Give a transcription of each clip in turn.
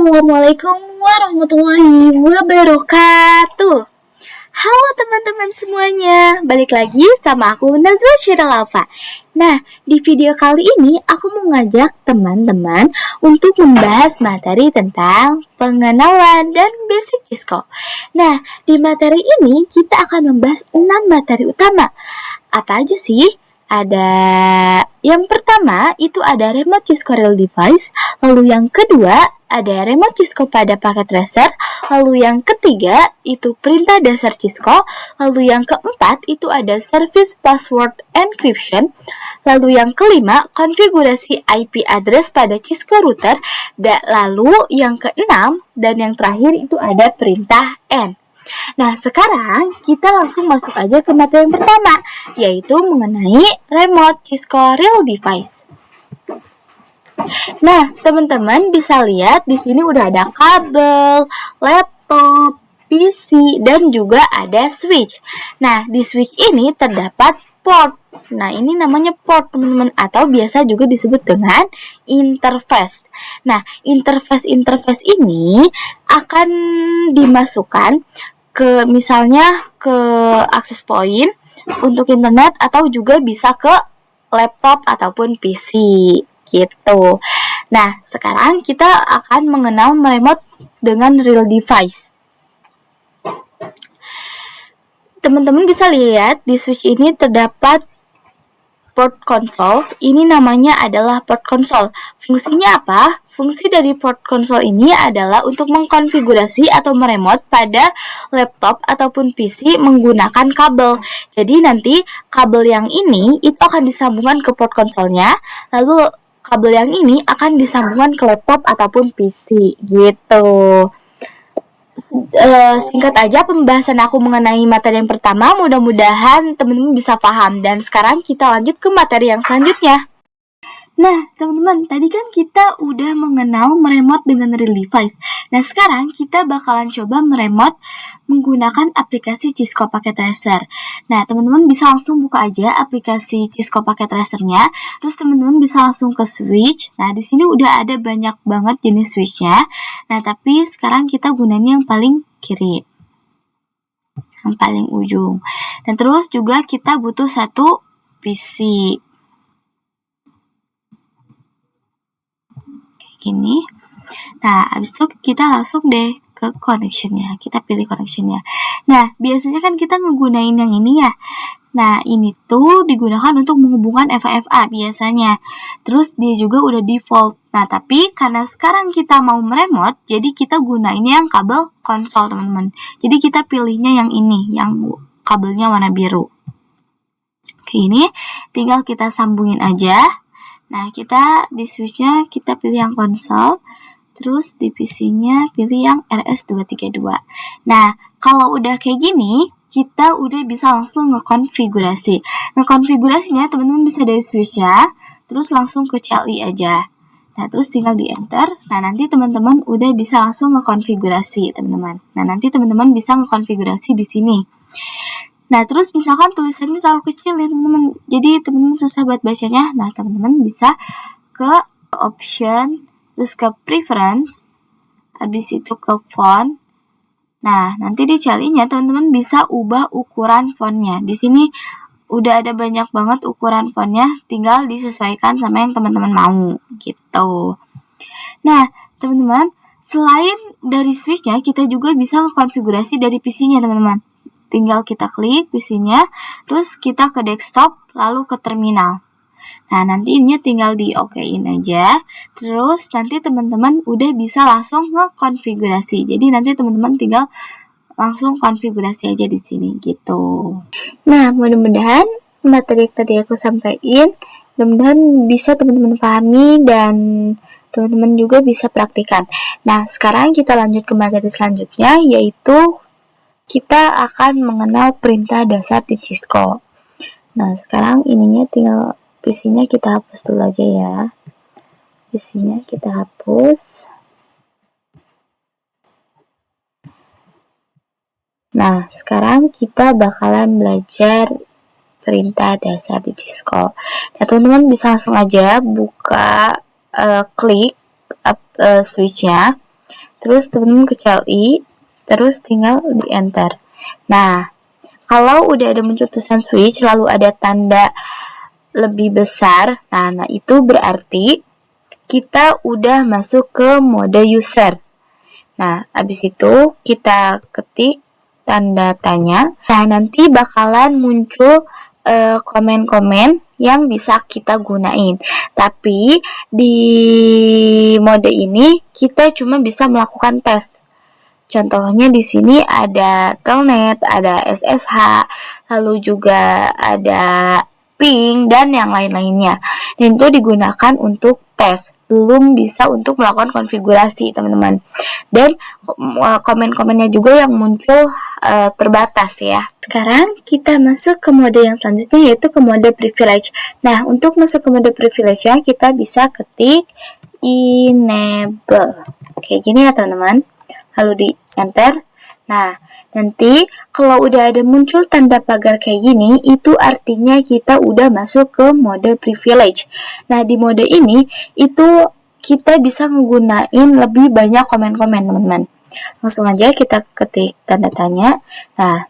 Assalamualaikum warahmatullahi wabarakatuh. Halo teman-teman semuanya, balik lagi sama aku Nazwa Syiralava. Nah, di video kali ini aku mau ngajak teman-teman untuk membahas materi tentang pengenalan dan basic Cisco. Nah, di materi ini kita akan membahas 6 materi utama. Apa aja sih? Ada yang pertama itu ada remote Cisco real device, lalu yang kedua ada remote Cisco pada paket tracer, lalu yang ketiga itu perintah dasar Cisco, lalu yang keempat itu ada service password encryption, lalu yang kelima konfigurasi IP address pada Cisco router, lalu yang keenam dan yang terakhir itu ada perintah N. Nah, sekarang kita langsung masuk aja ke materi yang pertama, yaitu mengenai remote Cisco real device. Nah, teman-teman bisa lihat di sini udah ada kabel, laptop, PC, dan juga ada switch. Nah, di switch ini terdapat port. Nah, ini namanya port, teman-teman, atau biasa juga disebut dengan interface. Nah, interface ini akan dimasukkan ke misalnya ke access point untuk internet atau juga bisa ke laptop ataupun PC gitu. Nah, sekarang kita akan mengenal remote dengan real device. Teman-teman bisa lihat di switch ini terdapat port console. Ini namanya adalah port console. Fungsinya apa? Fungsi dari port console ini adalah untuk mengkonfigurasi atau meremote pada laptop ataupun PC menggunakan kabel. Jadi nanti kabel yang ini itu akan disambungkan ke port konsolnya, lalu kabel yang ini akan disambungkan ke laptop ataupun PC gitu. Singkat aja pembahasan aku mengenai materi yang pertama, mudah-mudahan teman-teman bisa paham. Dan sekarang kita lanjut ke materi yang selanjutnya. Nah, teman-teman, tadi kan kita udah mengenal meremote dengan real device. Nah, sekarang kita bakalan coba meremote menggunakan aplikasi Cisco Packet Tracer. Nah, teman-teman bisa langsung buka aja aplikasi Cisco Packet Tracer-nya. Terus teman-teman bisa langsung ke switch. Nah, di sini udah ada banyak banget jenis switch-nya. Nah, tapi sekarang kita gunain yang paling kiri, yang paling ujung. Dan terus juga kita butuh satu PC. Ini. Nah, habis itu kita langsung deh ke connection-nya. Kita pilih connection-nya. Nah, biasanya kan kita ngegunain yang ini ya. Nah, ini tuh digunakan untuk menghubungkan FA biasanya. Terus dia juga udah default. Nah, tapi karena sekarang kita mau meremote, jadi kita gunainnya yang kabel konsol, teman-teman. Jadi kita pilihnya yang ini, yang kabelnya warna biru. Oke, ini tinggal kita sambungin aja. Nah, kita di switch-nya kita pilih yang konsol, terus di PC-nya pilih yang RS232. Nah, kalau udah kayak gini, kita udah bisa langsung ngekonfigurasi. Ngekonfigurasinya teman-teman bisa dari switch-nya, terus langsung ke CLI aja. Nah, terus tinggal di enter. Nah, nanti teman-teman udah bisa langsung ngekonfigurasi, teman-teman. Nah, nanti teman-teman bisa ngekonfigurasi di sini. Nah, terus misalkan tulisannya terlalu kecil ya teman-teman, jadi teman-teman susah buat bacanya. Nah, teman-teman bisa ke option, terus ke preference, habis itu ke font. Nah, nanti di CLI-nya teman-teman bisa ubah ukuran fontnya. Di sini udah ada banyak banget ukuran fontnya, tinggal disesuaikan sama yang teman-teman mau gitu. Nah, teman-teman, selain dari switch-nya, kita juga bisa konfigurasi dari PC-nya, teman-teman. Tinggal kita klik PC-nya, terus kita ke desktop, lalu ke terminal. Nah, nanti ininya tinggal di OK-in aja. Terus nanti teman-teman udah bisa langsung ngekonfigurasi. Jadi nanti teman-teman tinggal langsung konfigurasi aja di sini gitu. Nah, mudah-mudahan materi yang tadi aku sampaikan, mudah-mudahan bisa teman-teman pahami dan teman-teman juga bisa praktikan. Nah, sekarang kita lanjut ke materi selanjutnya, yaitu kita akan mengenal perintah dasar di Cisco. Nah, sekarang ininya tinggal PC-nya kita hapus dulu aja ya. PC-nya kita hapus. Nah, sekarang kita bakalan belajar perintah dasar di Cisco. Nah, teman-teman bisa langsung aja buka klik switch-nya. terus teman-teman ke CLI, terus tinggal di enter. Nah, kalau udah ada muncul tulisan switch lalu ada tanda lebih besar, nah itu berarti kita udah masuk ke mode user. Nah, habis itu kita ketik tanda tanya. Nah, nanti bakalan muncul komen-komen yang bisa kita gunain. Tapi di mode ini kita cuma bisa melakukan tes. Contohnya di sini ada Telnet, ada SSH, lalu juga ada ping dan yang lain-lainnya. Dan itu digunakan untuk tes, belum bisa untuk melakukan konfigurasi, teman-teman. Dan komen-komennya juga yang muncul terbatas ya. Sekarang kita masuk ke mode yang selanjutnya, yaitu ke mode privilege. Nah, untuk masuk ke mode privilege-nya kita bisa ketik enable. Kayak gini ya, teman-teman. Lalu di enter. Nah, nanti kalau udah ada muncul tanda pagar kayak gini, itu artinya kita udah masuk ke mode privilege. Nah, di mode ini itu kita bisa ngegunain lebih banyak komen-komen, teman-teman. Langsung aja kita ketik tanda tanya. Nah,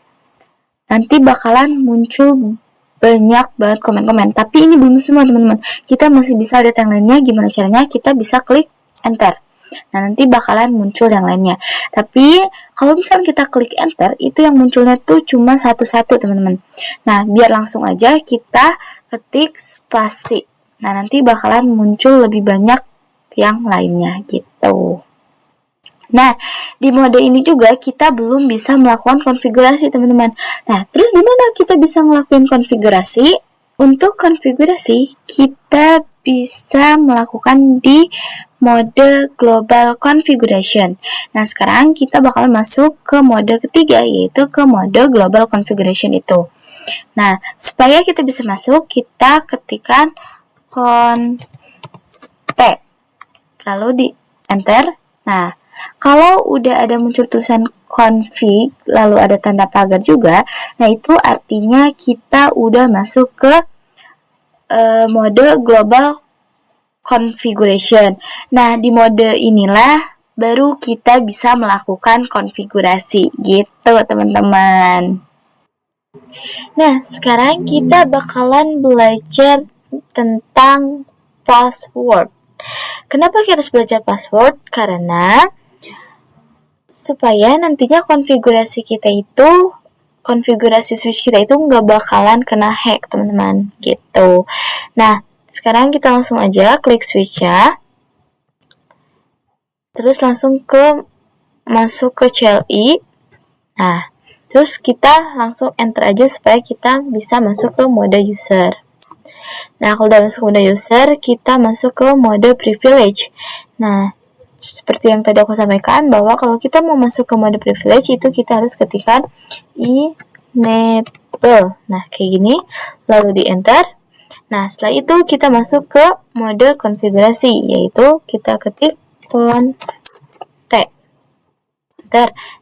nanti bakalan muncul banyak banget komen-komen. Tapi ini belum semua, teman-teman. Kita masih bisa lihat yang lainnya. Gimana caranya? Kita bisa klik enter. Nah, nanti bakalan muncul yang lainnya. Tapi, kalau misalnya kita klik enter, itu yang munculnya tuh cuma satu-satu, teman-teman. Nah, biar langsung aja kita ketik spasi. Nah, nanti bakalan muncul lebih banyak yang lainnya, gitu. Nah, di mode ini juga kita belum bisa melakukan konfigurasi, teman-teman. Nah, terus gimana kita bisa melakukan konfigurasi? Untuk konfigurasi, kita bisa melakukan di mode global configuration. Nah, sekarang kita bakal masuk ke mode ketiga, yaitu ke mode global configuration itu. Nah, supaya kita bisa masuk, kita ketikkan conf, lalu di enter. Nah, kalau udah ada muncul tulisan config, lalu ada tanda pagar juga, nah itu artinya kita udah masuk ke mode global configuration. Nah, di mode inilah baru kita bisa melakukan konfigurasi, gitu teman-teman. Nah, sekarang kita bakalan belajar tentang password. Kenapa kita harus belajar password? Karena supaya nantinya konfigurasi switch kita itu nggak bakalan kena hack, teman-teman, gitu. Nah, sekarang kita langsung aja klik switch-nya, terus langsung masuk ke CLI. Nah, terus kita langsung enter aja supaya kita bisa masuk ke mode user. Nah, kalau udah masuk ke mode user, kita masuk ke mode privilege. Nah, seperti yang tadi aku sampaikan, bahwa kalau kita mau masuk ke mode privilege, itu kita harus ketikkan enable. Nah, kayak gini, lalu di enter. Nah, setelah itu kita masuk ke mode konfigurasi, yaitu kita ketik config.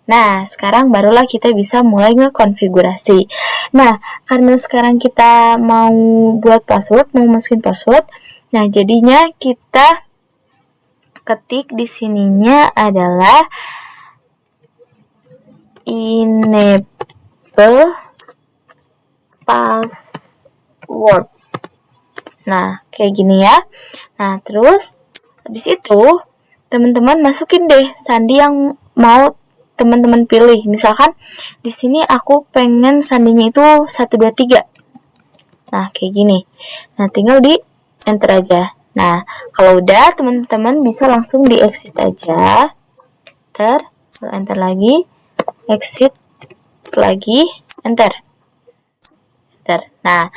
Nah, sekarang barulah kita bisa mulai ngekonfigurasi. Nah, karena sekarang kita mau buat password, mau masukin password, nah jadinya kita ketik di sininya adalah enable password. Nah, kayak gini ya. Nah, terus habis itu teman-teman masukin deh sandi yang mau teman-teman pilih. Misalkan di sini aku pengen sandinya itu 123. Nah, kayak gini. Nah, tinggal di enter aja. Nah, kalau udah teman-teman bisa langsung di exit aja. Enter lagi, exit lagi, enter. Nah,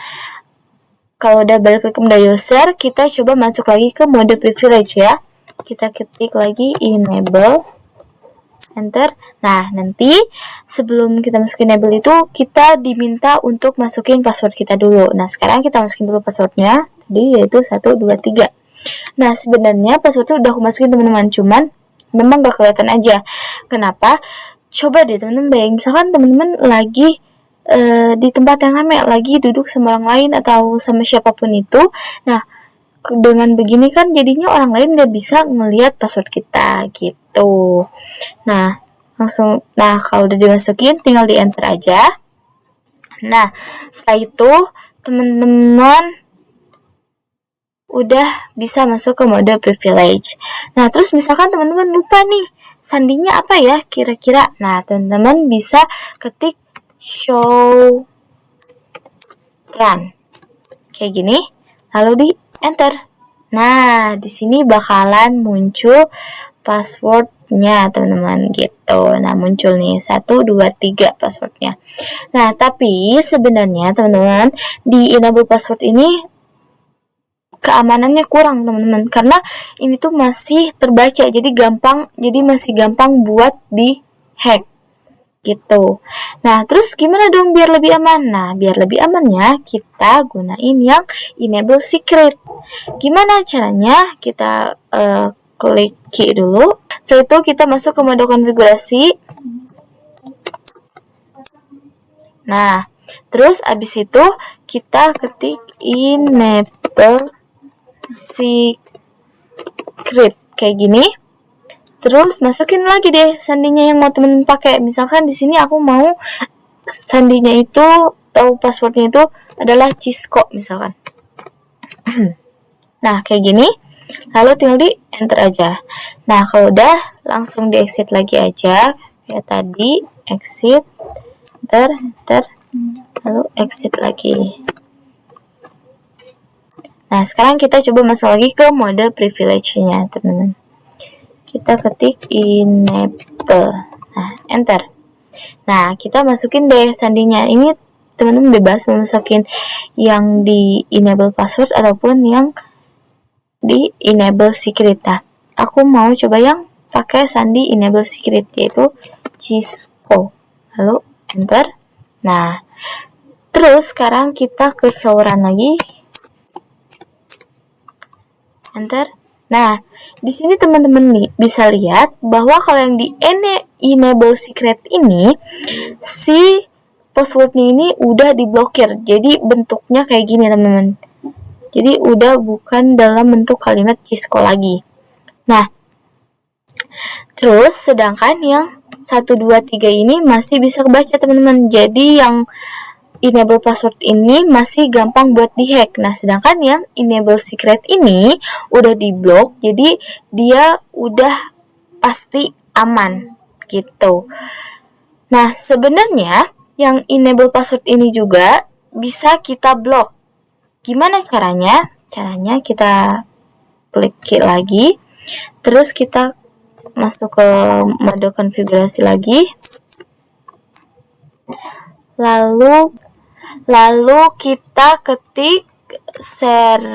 kalau udah balik ke mode user, kita coba masuk lagi ke mode privilege ya. Kita ketik lagi enable, enter. Nah, nanti sebelum kita masukin enable itu, kita diminta untuk masukin password kita dulu. Nah, sekarang kita masukin dulu passwordnya, tadi yaitu 123. Nah, sebenarnya password itu udah aku masukin, teman-teman, cuman memang gak kelihatan aja. Kenapa? Coba deh teman-teman bayangin, misalkan teman-teman lagi di tempat yang ramai, lagi duduk sama orang lain atau sama siapapun itu. Nah, dengan begini kan jadinya orang lain nggak bisa ngelihat password kita gitu. Nah, kalau udah dimasukin tinggal di enter aja. Nah, setelah itu teman-teman udah bisa masuk ke mode privilege. Nah, terus misalkan teman-teman lupa nih, sandinya apa ya kira-kira? Nah, teman-teman bisa ketik show run. Kayak gini, lalu di enter. Nah, di sini bakalan muncul passwordnya teman-teman gitu. Nah, muncul nih 1, 2, 3 passwordnya. Nah, tapi sebenarnya teman-teman di enable password ini keamanannya kurang teman-teman, karena ini tuh masih terbaca, jadi masih gampang buat di hack gitu. Nah, terus gimana dong biar lebih aman? Nah, biar lebih amannya kita gunain yang enable secret. Gimana caranya? Kita klik key dulu. Setelah itu kita masuk ke mode konfigurasi. Nah, terus abis itu kita ketik enable secret kayak gini. Terus masukin lagi deh sandinya yang mau temen pakai. Misalkan di sini aku mau sandinya itu atau passwordnya itu adalah Cisco misalkan. Nah, kayak gini. Lalu tinggal di enter aja. Nah, kalau udah langsung di exit lagi aja kayak tadi, exit, enter, lalu exit lagi. Nah, sekarang kita coba masuk lagi ke mode privilege-nya, teman-teman. Kita ketik enable. Nah, enter. Nah, kita masukin deh sandinya. Ini teman-teman bebas mau masukin yang di enable password ataupun yang di enable secret. Nah, aku mau coba yang pakai sandi enable secret, yaitu Cisco. Lalu enter. Nah, terus sekarang kita ke show run lagi. Enter. Nah, di sini teman-teman bisa lihat bahwa kalau yang di enable secret ini, si passwordnya ini udah diblokir. Jadi bentuknya kayak gini teman-teman. Jadi udah bukan dalam bentuk kalimat Cisco lagi. Nah, terus sedangkan yang 1, 2, 3 ini masih bisa kebaca teman-teman. Jadi yang enable password ini masih gampang buat dihack. Nah, sedangkan yang enable secret ini udah diblok, jadi dia udah pasti aman gitu. Nah, sebenarnya yang enable password ini juga bisa kita blok. Gimana caranya? Caranya kita klik lagi, terus kita masuk ke mode konfigurasi lagi. Lalu kita ketik service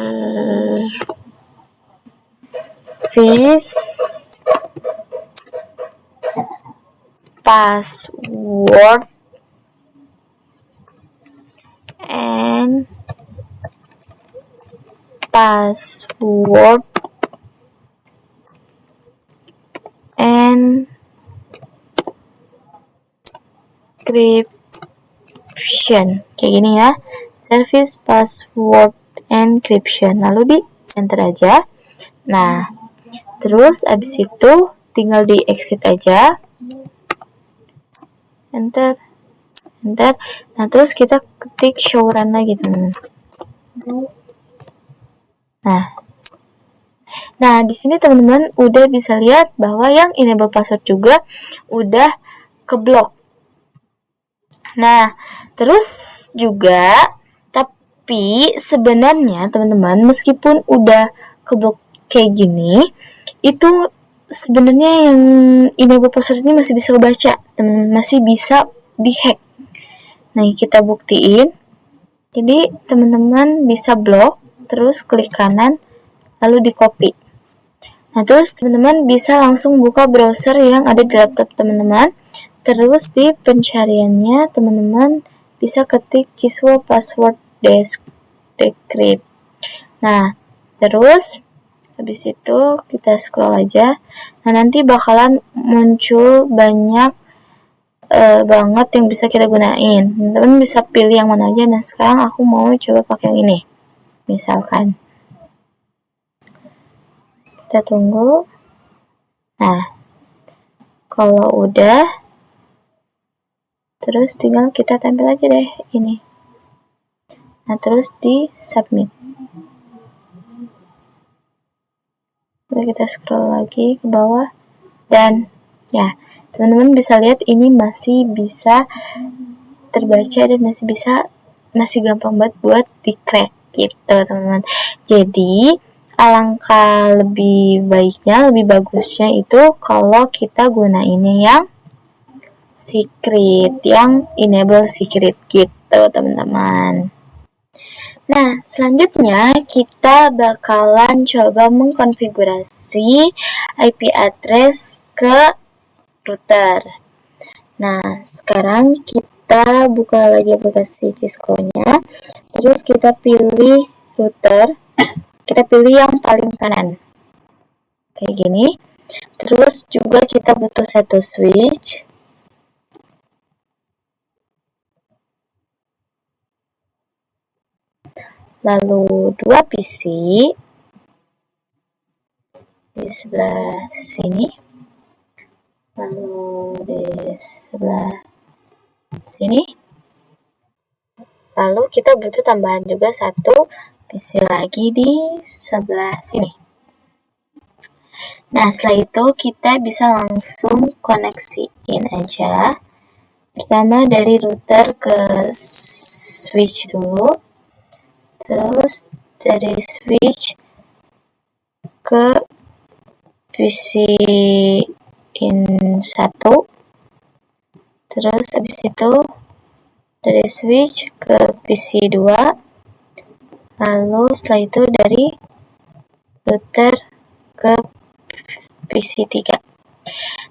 password and password encryption kayak gini ya, service password encryption, lalu di enter aja. Nah, terus abis itu tinggal di exit aja, enter. Nah, terus kita ketik show run lagi teman-teman. Nah, di sini teman-teman udah bisa lihat bahwa yang enable password juga udah keblok. Nah, terus juga tapi sebenarnya teman-teman meskipun udah keblok kayak gini, itu sebenarnya yang enable password ini masih bisa kebaca, teman-teman, masih bisa dihack. Nah, kita buktiin. Jadi, teman-teman bisa blok, terus klik kanan, lalu di copy. Nah, terus teman-teman bisa langsung buka browser yang ada di laptop teman-teman. Terus di pencariannya teman-teman bisa ketik Cisco password decrypt. Nah, terus habis itu kita scroll aja. Nah, nanti bakalan muncul banyak banget yang bisa kita gunain. Teman-teman bisa pilih yang mana aja. Nah, sekarang aku mau coba pakai yang ini. Misalkan Kita tunggu. Nah, kalau udah, terus tinggal kita tempel aja deh ini. Nah, terus di submit. Lalu kita scroll lagi ke bawah, dan ya, teman-teman bisa lihat ini masih bisa terbaca dan masih gampang banget buat di-crack gitu, teman-teman. Jadi alangkah lebih baiknya, lebih bagusnya itu kalau kita gunainnya yang secret, yang enable secret gitu, teman-teman. Nah, selanjutnya kita bakalan coba mengkonfigurasi IP address ke router. Nah, sekarang kita buka lagi aplikasi Cisco-nya, terus kita pilih router. Kita pilih yang paling kanan, kayak gini. Terus juga kita butuh satu switch, lalu 2 PC di sebelah sini, lalu di sebelah sini, lalu kita butuh tambahan juga satu PC lagi di sebelah sini. Nah, setelah itu kita bisa langsung koneksiin aja. Pertama dari router ke switch dulu, terus dari switch ke PC in 1, terus habis itu dari switch ke PC 2, lalu setelah itu dari router ke PC 3.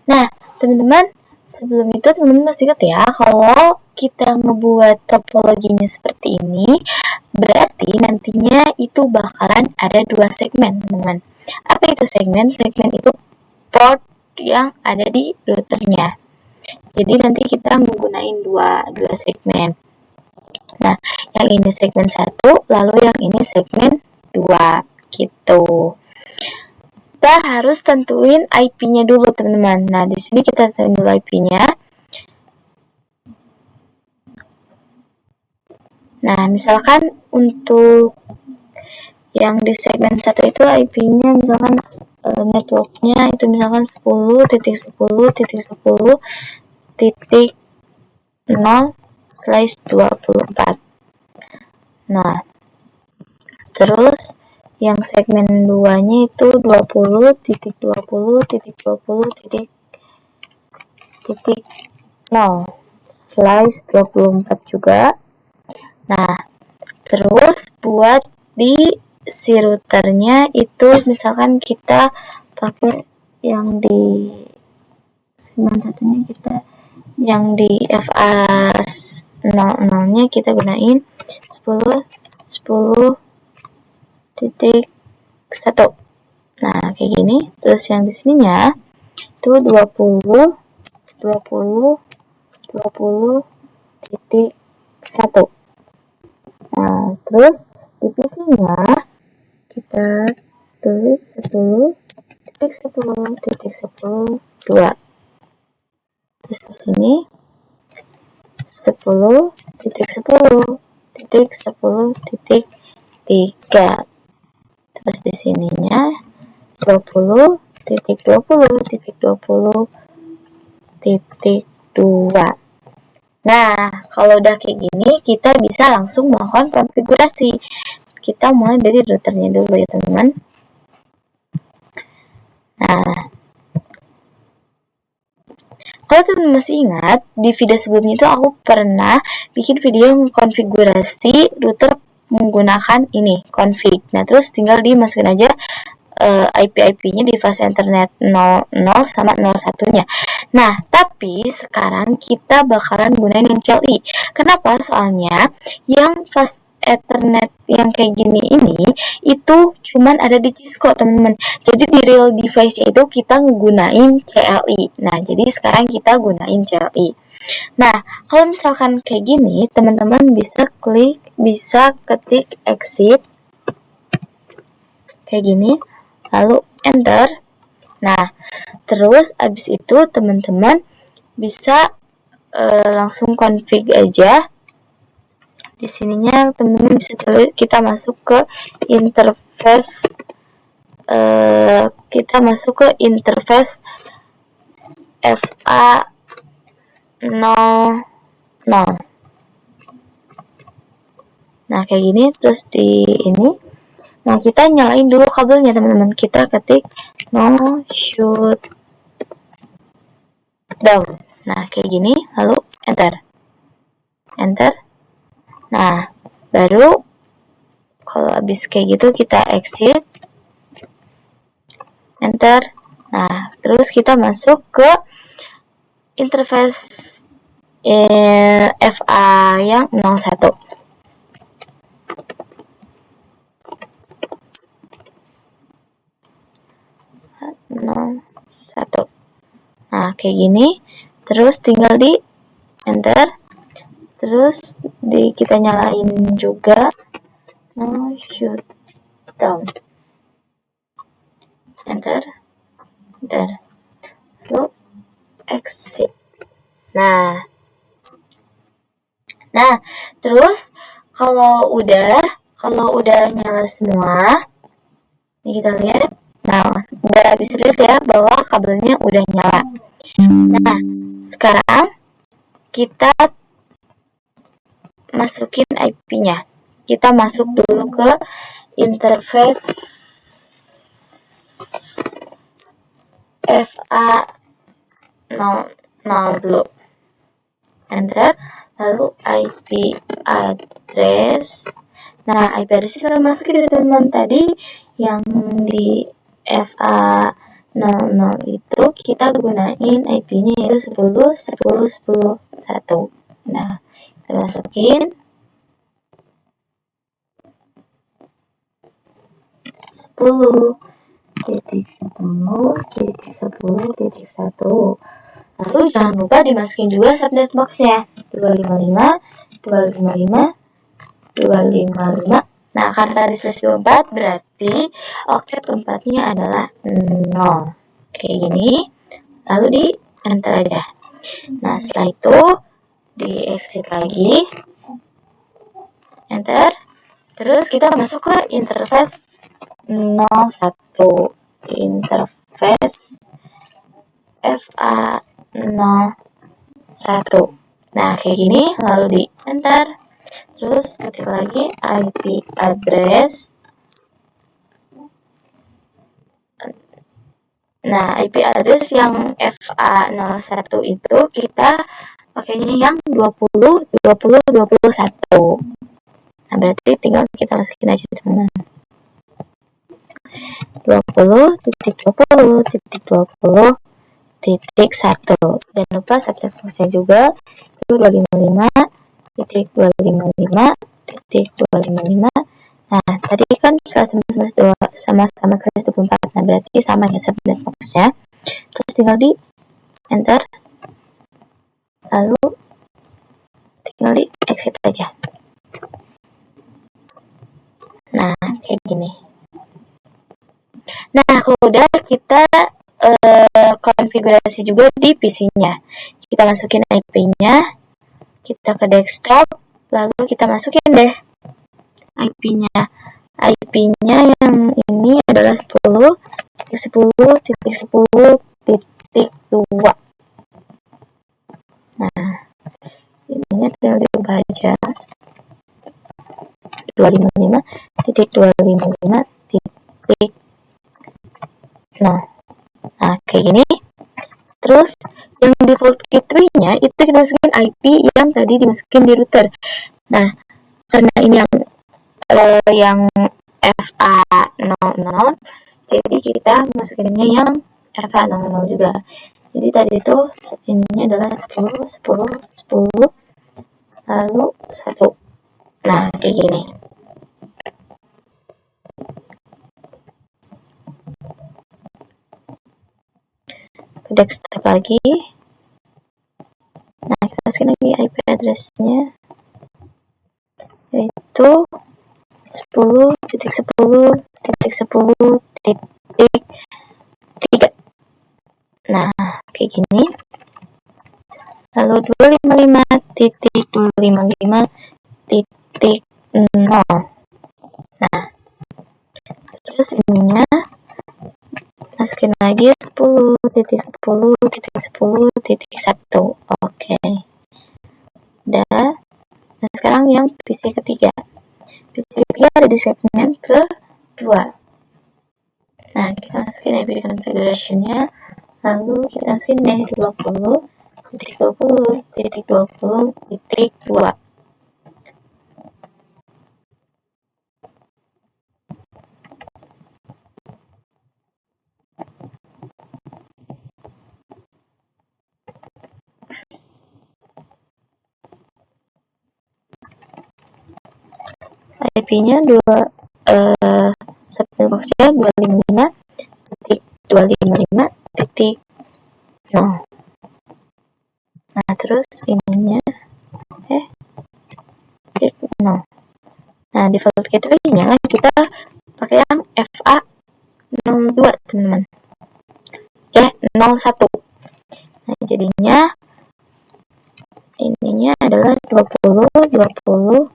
Nah, teman-teman, sebelum itu teman-teman harus ingat ya, kalau kita ngebuat topologinya seperti ini, berarti nantinya itu bakalan ada 2 segmen, teman-teman. Apa itu segmen? Segmen itu port yang ada di routernya. Jadi nanti kita menggunakan dua segmen. Nah, yang ini segmen 1, lalu yang ini segmen 2 gitu. Kita harus tentuin IP-nya dulu, teman-teman. Nah, di sini kita tentuin dulu IP-nya. Nah, misalkan untuk yang di segmen 1 itu IP-nya misalkan networknya itu misalkan 10.10.10.0/24. Nah, terus yang segmen 2-nya itu 20.20.20.0/24 juga. Nah, terus buat di si routernya itu misalkan kita pakai yang di segmen satunya, kita yang di FA00-nya kita gunain 10.10.1. Nah, kayak gini. Terus yang di sininya itu 20.20.20.1. Nah, terus di PC-nya kita tulis 10.10.10.2. Terus di sini 10.10.10.3. Terus di sininya 20.20.20.2. Nah, kalau udah kayak gini, kita bisa langsung melakukan konfigurasi. Kita mulai dari routernya dulu ya, teman-teman. Nah, kalau teman-teman masih ingat, di video sebelumnya itu aku pernah bikin video konfigurasi router menggunakan ini, config. Nah, terus tinggal dimasukin aja IP-IP-nya di fase internet 00 sama 01-nya. Nah, tapi sekarang kita bakalan gunain yang CLI. Kenapa? Soalnya yang fast Ethernet yang kayak gini ini itu cuman ada di Cisco, teman-teman. Jadi di real device itu kita ngegunain CLI. Nah, jadi sekarang kita gunain CLI. Nah, kalau misalkan kayak gini, teman-teman bisa ketik exit kayak gini, lalu enter. Nah, terus abis itu teman-teman bisa langsung config aja. Di sininya teman-teman bisa tulis, kita masuk ke interface FA00. Nah, kayak gini, terus di ini. Nah, kita nyalain dulu kabelnya, teman-teman. Kita ketik no shoot down. Nah, kayak gini, lalu enter. Nah, baru kalau habis kayak gitu kita exit, enter. Nah, terus kita masuk ke interface FA yang 01. Nah, kayak gini. Terus tinggal di enter. Terus kita nyalain juga no shoot down. Enter. Lalu exit. Nah, terus kalau udah nyala semua, ini kita lihat. Nah, udah bisa lihat ya bahwa kabelnya udah nyala. Nah, sekarang kita masukin IP-nya. Kita masuk dulu ke interface FA00 dulu. Enter. Lalu IP address. Nah, IP address kita masukin dari teman tadi yang di FA00 itu kita gunain IP-nya yaitu 10.10.10.1. Nah, kita masukin 10.10.10.1. Lalu jangan lupa dimasukin juga subnet box-nya 255. Nah, karena tadi flash 24 berarti oktet keempatnya adalah 0. Kayak gini. Lalu di enter aja. Nah, setelah itu di exit lagi. Enter. Terus kita masuk ke interface 01. Interface FA01. Nah, kayak gini. Lalu di enter. Terus ketik lagi IP address. Nah, IP address yang FA01 itu kita pakainya yang 20.20.21. Nah, berarti tinggal kita masukin aja, teman-teman. 20.20.20.1. Jangan lupa subnet box-nya juga itu 255.255.255. Nah, tadi kan sama-sama 124. Nah, berarti sama ya subnet box-nya. Terus tinggal di enter. Lalu tinggal di exit aja. Nah, kayak gini. Nah, kalau udah kita konfigurasi juga di PC-nya. Kita masukin IP-nya, kita ke desktop, lalu kita masukin deh IP-nya. IP-nya yang ini adalah 10.10.10.2. Nah, ininya tinggal diubah aja 255.255.0. Nah, kayak gini. Terus yang default gateway-nya itu kita masukin IP yang tadi dimasukin di router. Nah, karena ini yang FA00, jadi kita masukinnya yang FA00 juga. Jadi tadi itu ininya adalah 10.10.10 lalu 1. Nah, kayak gini. Ke desktop lagi. Nah, kita masukin lagi IP address-nya yaitu 10.10.10.1. lalu 255.255.0. Nah, terus ininya masukin lagi 10.10.10.1. Oke. Udah. Nah, sekarang yang PC ketiga. PC ketiga ada di segmen kedua. Nah, kita masukin API configuration-nya. Lalu kita masukin deh 20.20.20.2. IP-nya subnet box-nya 255.255.0. Nah, terus ininya 0. Nah, default gateway-nya kita pakai yang FA02, teman-teman. 01. Nah, jadinya ininya adalah 20.1.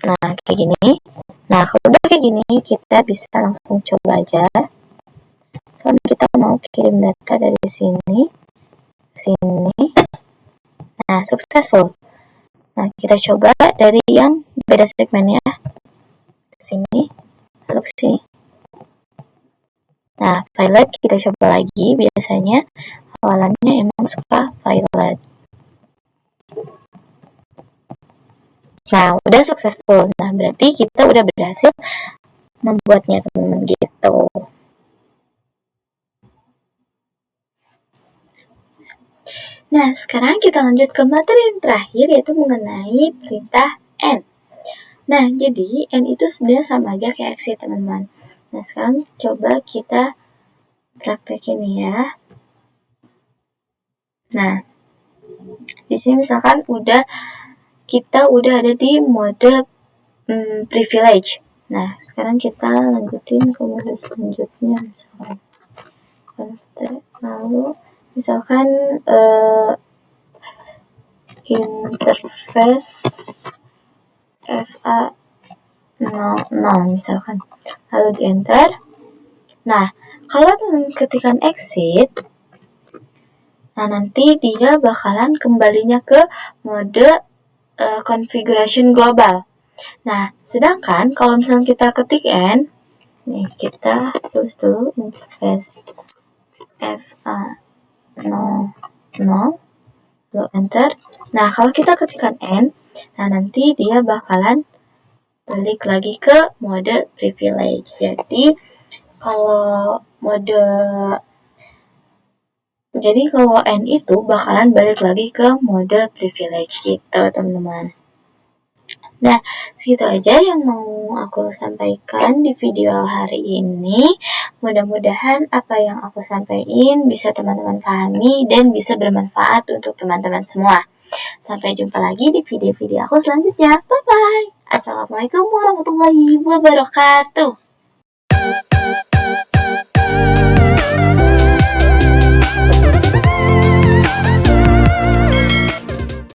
Nah, kayak gini. Nah, kalau udah kayak gini, kita bisa langsung coba aja. Soalnya kita mau kirim data dari sini ke sini. Nah, successful. Nah, kita coba dari yang beda segmennya ke sini, lalu ke sini. Nah, violet kita coba lagi. Biasanya awalannya emang suka violet. Nah, udah successful. Nah, berarti kita udah berhasil membuatnya, teman-teman, gitu. Nah, sekarang kita lanjut ke materi yang terakhir, yaitu mengenai perintah N. Nah, jadi N itu sebenarnya sama aja kayak exit, teman-teman. Nah, sekarang coba kita praktekin ya. Nah, di sini misalkan kita udah ada di mode privilege. Nah, sekarang kita lanjutin ke mode selanjutnya, misalkan lalu misalkan interface FA00 misalkan, lalu di enter. Nah, kalau teman ketikkan exit, nah nanti dia bakalan kembalinya ke mode configuration global. Nah, sedangkan kalau misalnya kita ketik N, nih kita tulis dulu interface FA00, lalu enter. Nah, kalau kita ketikkan N, nah nanti dia bakalan balik lagi ke mode privilege. Jadi kalau N itu bakalan balik lagi ke mode privilege gitu, teman-teman. Nah, segitu aja yang mau aku sampaikan di video hari ini. Mudah-mudahan apa yang aku sampaikan bisa teman-teman pahami dan bisa bermanfaat untuk teman-teman semua. Sampai jumpa lagi di video-video aku selanjutnya. Bye-bye. Assalamualaikum warahmatullahi wabarakatuh.